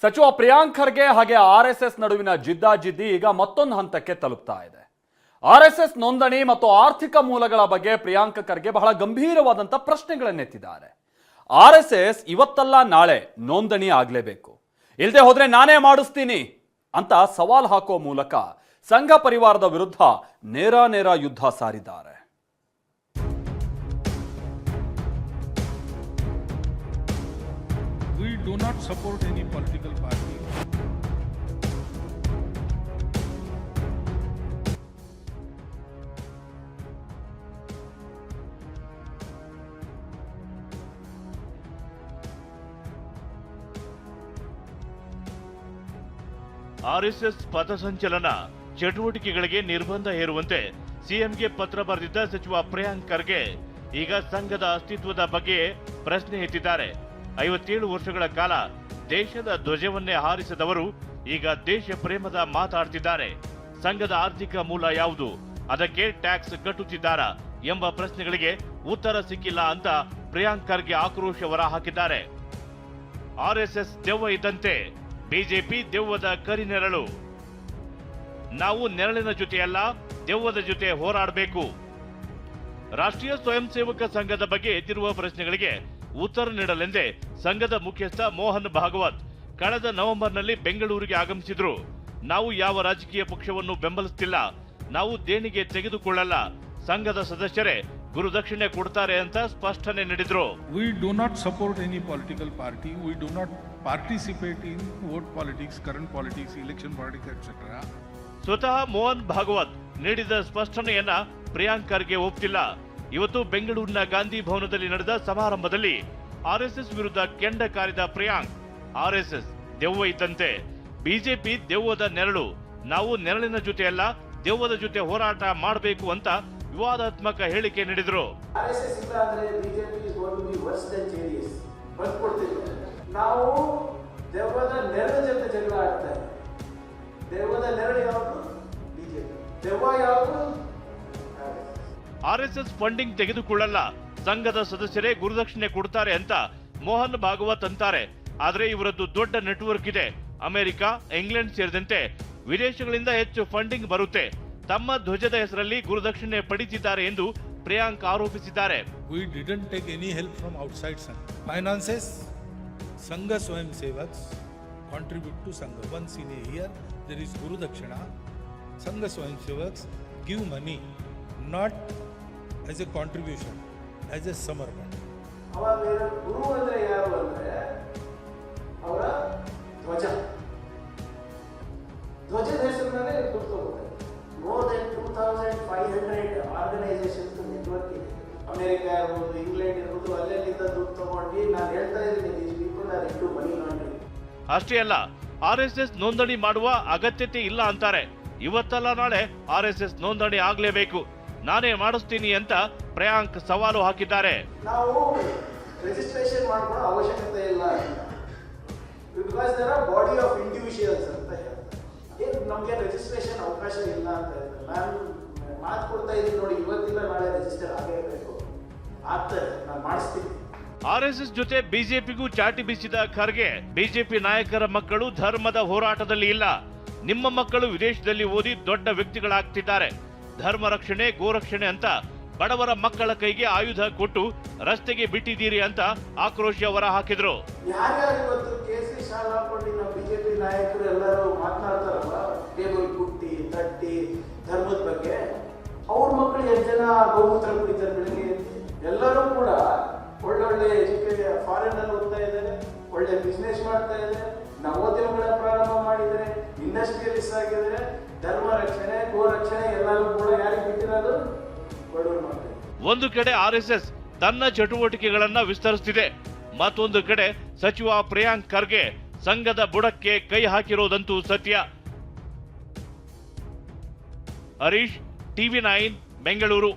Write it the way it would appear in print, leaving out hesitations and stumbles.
ಸಚಿವ ಪ್ರಿಯಾಂಕ್ ಖರ್ಗೆ ಹಾಗೆ ಆರ್ಎಸ್ಎಸ್ ನಡುವಿನ ಜಿದ್ದಾಜಿದ್ದಿ ಈಗ ಮತ್ತೊಂದು ಹಂತಕ್ಕೆ ತಲುಪ್ತಾ ಇದೆ. ಆರ್ಎಸ್ಎಸ್ ನೋಂದಣಿ ಮತ್ತು ಆರ್ಥಿಕ ಮೂಲಗಳ ಬಗ್ಗೆ ಪ್ರಿಯಾಂಕ್ ಖರ್ಗೆ ಬಹಳ ಗಂಭೀರವಾದಂತ ಪ್ರಶ್ನೆಗಳನ್ನೆತ್ತಿದ್ದಾರೆ. ಆರ್ಎಸ್ಎಸ್ ಇವತ್ತಲ್ಲ ನಾಳೆ ನೋಂದಣಿ ಆಗಲೇಬೇಕು, ಇಲ್ಲದೆ ಹೋದ್ರೆ ನಾನೇ ಮಾಡಿಸ್ತೀನಿ ಅಂತ ಸವಾಲ್ ಹಾಕೋ ಮೂಲಕ ಸಂಘ ಪರಿವಾರದ ವಿರುದ್ಧ ನೇರ ಯುದ್ಧ ಸಾರಿದ್ದಾರೆ. We do not support any political party. RSS ಪಥಸಂಚಲನ ಚಟುವಟಿಕೆಗಳಿಗೆ ನಿರ್ಬಂಧ ಹೇರುವಂತೆ ಸಿಎಂಗೆ ಪತ್ರ ಬರೆದಿದ್ದ ಸಚಿವ ಪ್ರಿಯಾಂಕ್ ಖರ್ಗೆ ಈಗ ಸಂಘದ ಅಸ್ತಿತ್ವದ ಬಗ್ಗೆ ಪ್ರಶ್ನೆ ಎತ್ತಿದ್ದಾರೆ. 57 ವರ್ಷಗಳ ಕಾಲ ದೇಶದ ಧ್ವಜವನ್ನೇ ಹಾರಿಸಿದವರು ಈಗ ದೇಶ ಪ್ರೇಮದ ಮಾತಾಡ್ತಿದ್ದಾರೆ. ಸಂಘದ ಆರ್ಥಿಕ ಮೂಲ ಯಾವುದು, ಅದಕ್ಕೆ ಟ್ಯಾಕ್ಸ್ ಕಟ್ಟುತ್ತಿದ್ದಾರಾ ಎಂಬ ಪ್ರಶ್ನೆಗಳಿಗೆ ಉತ್ತರ ಸಿಕ್ಕಿಲ್ಲ ಅಂತ ಪ್ರಿಯಾಂಕ್ ಖರ್ಗೆ ಆಕ್ರೋಶ ಹೊರ ಹಾಕಿದ್ದಾರೆ. ಆರ್ಎಸ್ಎಸ್ ದೆವ್ವ ಇದ್ದಂತೆ, ಬಿಜೆಪಿ ದೆವ್ವದ ಕರಿನೆರಳು. ನಾವು ನೆರಳಿನ ಜೊತೆಯಲ್ಲ, ದೆವ್ವದ ಜೊತೆ ಹೋರಾಡಬೇಕು. ರಾಷ್ಟ್ರೀಯ ಸ್ವಯಂ ಸೇವಕ ಸಂಘದ ಬಗ್ಗೆ ಎದ್ದಿರುವ ಪ್ರಶ್ನೆಗಳಿಗೆ ಉತ್ತರ ನೀಡಲೆಂದೇ ಸಂಘದ ಮುಖ್ಯಸ್ಥ ಮೋಹನ್ ಭಾಗವತ್ ಕಳೆದ ನವೆಂಬರ್ನಲ್ಲಿ ಬೆಂಗಳೂರಿಗೆ ಆಗಮಿಸಿದ್ರು. ನಾವು ಯಾವ ರಾಜಕೀಯ ಪಕ್ಷವನ್ನು ಬೆಂಬಲಿಸುತ್ತಿಲ್ಲ, ನಾವು ದೇಣಿಗೆ ತೆಗೆದುಕೊಳ್ಳಲ್ಲ, ಸಂಘದ ಸದಸ್ಯರೇ ಗುರುದಕ್ಷಿಣೆ ಕೊಡ್ತಾರೆ ಅಂತ ಸ್ಪಷ್ಟನೆ ನೀಡಿದ್ರು. We do not support any political party. We do not participate in vote politics, current politics, election politics, etc. ಸ್ವತಃ ಮೋಹನ್ ಭಾಗವತ್ ನೀಡಿದ ಸ್ಪಷ್ಟನೆಯನ್ನ ಪ್ರಿಯಾಂಕ್ ಖರ್ಗೆ ಒಪ್ಪಿಲ್ಲ. ಇವತ್ತು ಬೆಂಗಳೂರಿನ ಗಾಂಧಿ ಭವನದಲ್ಲಿ ನಡೆದ ಸಮಾರಂಭದಲ್ಲಿ ಆರ್ಎಸ್ಎಸ್ ವಿರುದ್ಧ ಕೆಂಡ ಕಾರಿದ ಪ್ರಿಯಾಂಕ್, ಆರ್ಎಸ್ಎಸ್ ದೆವ್ವ ಇದ್ದಂತೆ, ಬಿಜೆಪಿ ದೆವ್ವದ ನೆರಳು, ನಾವು ನೆರಳಿನ ಜೊತೆ ಅಲ್ಲ, ದೆವ್ವದ ಜೊತೆ ಹೋರಾಟ ಮಾಡಬೇಕು ಅಂತ ವಿವಾದಾತ್ಮಕ ಹೇಳಿಕೆ ನೀಡಿದ್ರು. ನಾವು ದೆವ್ವದ ನೆರಳ ಜೊತೆ ಜಗಳ ಆಡ್ತಾ ಇದ್ದೀವಿ. ದೆವ್ವದ ನೆರಳು ಯಾವುದು? ಬಿಜೆಪಿ. ದೆವ್ವ ಯಾವುದು? ಆರ್ಎಸ್ಎಸ್ ಫಂಡಿಂಗ್ ತೆಗೆದುಕೊಳ್ಳಲ್ಲ, ಸಂಘದ ಸದಸ್ಯರೇ ಗುರುದಕ್ಷಿಣೆ ಕೊಡ್ತಾರೆ ಅಂತ ಮೋಹನ್ ಭಾಗವತ್ ಅಂತಾರೆ. ಆದ್ರೆ ಇವರದ್ದು ದೊಡ್ಡ ನೆಟ್ವರ್ಕ್ ಇದೆ. ಅಮೆರಿಕ, ಇಂಗ್ಲೆಂಡ್ ಸೇರಿದಂತೆ ವಿದೇಶಗಳಿಂದ ಹೆಚ್ಚು ಫಂಡಿಂಗ್ ಬರುತ್ತೆ. ತಮ್ಮ ಧ್ವಜದ ಹೆಸರಲ್ಲಿ ಗುರುದಕ್ಷಿಣೆ ಪಡೆದಿದ್ದಾರೆ ಎಂದು ಪ್ರಿಯಾಂಕ್ ಆರೋಪಿಸಿದ್ದಾರೆ. We didn't take any help from outside finances. Sangha Swayam Sevaks contribute to Sangha. Once in a year there is Guru Dakshina. Sangha Swayam Sevaks give money not as a contribution, as a samarpan. ಅವಾಗ ಗುರು ಅಂದ್ರೆ ಯಾರು ಅಂದ್ರೆ ಅವರ ಧ್ವಜ, ಧ್ವಜದ ಹೆಸರಿನಲ್ಲಿ ದುಡ್ಡು ತಗೋತಾರೆ. ಮೋರ್ ದೆನ್ 2500 ಆರ್ಗನೈಸೇಷನ್ಸ್ ನೆಟ್ವರ್ಕ್ ಇದೆ. ಅಮೆರಿಕ ಇರ್ಬೋದು, ಇಂಗ್ಲೆಂಡ್ ಇರ್ಬೋದು, ಅಲ್ಲೆಲ್ಲಿಂದ ದುಡ್ಡು ತಗೊಂಡು ನಾನು ಹೇಳ್ತಾ ಇದ್ದೀನಿ, ಅಷ್ಟೇ ಅಲ್ಲ, ಆರ್ಎಸ್ಎಸ್ ನೋಂದಣಿ ಮಾಡುವ ಅಗತ್ಯತೆ ಇಲ್ಲ ಅಂತಾರೆ. ಇವತ್ತಲ್ಲ ನಾಳೆ ಆರ್ಎಸ್ಎಸ್ ನೋಂದಣಿ ಆಗಲೇಬೇಕು, ನಾನೇ ಮಾಡಿಸ್ತೀನಿ ಅಂತ ಪ್ರಿಯಾಂಕ್ ಸವಾಲು ಹಾಕಿದ್ದಾರೆ. ನಾವು ರಿಜಿಸ್ಟ್ರೇಷನ್ ಮಾಡ್ಕೊಳ್ಳೋ ಅವಶ್ಯಕತೆ ಇಲ್ಲ, because there are body of individuals ಅಂತ ಹೇಳ್ತಾರೆ. ನಮಗೆ ರಿಜಿಸ್ಟ್ರೇಷನ್ ಅವಕಾಶ ಇಲ್ಲ ಅಂತ ಹೇಳ್ತಾರೆ. ನಾನು ಮಾತು ಕೊಡ್ತಾ ಇದ್ದೀನಿ ನೋಡಿ, ಇವತ್ತಿಲ್ಲ ನಾಳೆ ರಿಜಿಸ್ಟರ್ ಆಗಲೇಬೇಕು, ಆಗ್ತದೆ, ನಾನು ಮಾಡಿಸ್ತೀನಿ. ಆರ್ಎಸ್ಎಸ್ ಜೊತೆ ಬಿಜೆಪಿಗೂ ಚಾಟಿ ಬೀಸಿದ ಖರ್ಗೆ, ಬಿಜೆಪಿ ನಾಯಕರ ಮಕ್ಕಳು ಧರ್ಮದ ಹೋರಾಟದಲ್ಲಿ ಇಲ್ಲ, ನಿಮ್ಮ ಮಕ್ಕಳು ವಿದೇಶದಲ್ಲಿ ಓದಿ ದೊಡ್ಡ ವ್ಯಕ್ತಿಗಳಾಗ್ತಿದ್ದಾರೆ, ಧರ್ಮ ರಕ್ಷಣೆ ಗೋರಕ್ಷಣೆ ಅಂತ ಬಡವರ ಮಕ್ಕಳ ಕೈಗೆ ಆಯುಧ ಕೊಟ್ಟು ರಸ್ತೆಗೆ ಬಿಟ್ಟಿದ್ದೀರಿ ಅಂತ ಆಕ್ರೋಶ ಹೊರ ಹಾಕಿದ್ರು. ಯಾರ್ಯಾರು ಇವತ್ತು ಕೇಸರಿ ಶಾಲ್ ಹಾಕೊಂಡಿನ ಬಿಜೆಪಿ ನಾಯಕರು ಎಲ್ಲರೂ ಮಾತನಾಡ್ತಾರಲ್ಲ, ಟೇಬಲ್ ಕುಟ್ಟಿ ತಟ್ಟಿ ಧರ್ಮದ ಬಗ್ಗೆ, ಅವ್ರ ಮಕ್ಕಳು ಎಷ್ಟು ಜನ ಗೋಮೂತ್ರ ಕುಡಿತಾರೆ ಬೆಳಿಗ್ಗೆ? ಎಲ್ಲರೂ ಕೂಡ ಒಳ್ಳೊಳ್ಳೆ ಎಜುಕೇಶನ್ ಫಾರಿನ್ ಅಲ್ಲಿ ಓದ್ತಾ ಇದ್ದಾರೆ, ಒಳ್ಳೆ ಬಿಸ್ನೆಸ್ ಮಾಡ್ತಾ ಇದ್ದಾರೆ, ನವೋದ್ಯಮಗಳ ಪ್ರಾರಂಭ ಮಾಡಿದ್ದಾರೆ, ಇಂಡಸ್ಟ್ರಿಯಲಿಸ್ಟ್ ಆಗಿದ್ದಾರೆ. ಧರ್ಮ ರಕ್ಷಣೆ ಗೋರಕ್ಷಣೆ ಎಲ್ಲರೂ ಕೂಡ ಯಾರಿಗೆ ಬಿಟ್ಟಿರೋದು? ಬಡವರು ಮಾಡ್ತಾರೆ. ಒಂದು ಕಡೆ ಆರ್ಎಸ್ಎಸ್ ತನ್ನ ಚಟುವಟಿಕೆಗಳನ್ನ ವಿಸ್ತರಿಸುತ್ತಿದೆ, ಮತ್ತೊಂದು ಕಡೆ ಸಚಿವ ಪ್ರಿಯಾಂಕ್ ಖರ್ಗೆ ಸಂಘದ ಬುಡಕ್ಕೆ ಕೈ ಹಾಕಿರೋದಂತೂ ಸತ್ಯ. ಹರೀಶ್, ಟಿವಿ9 ಬೆಂಗಳೂರು.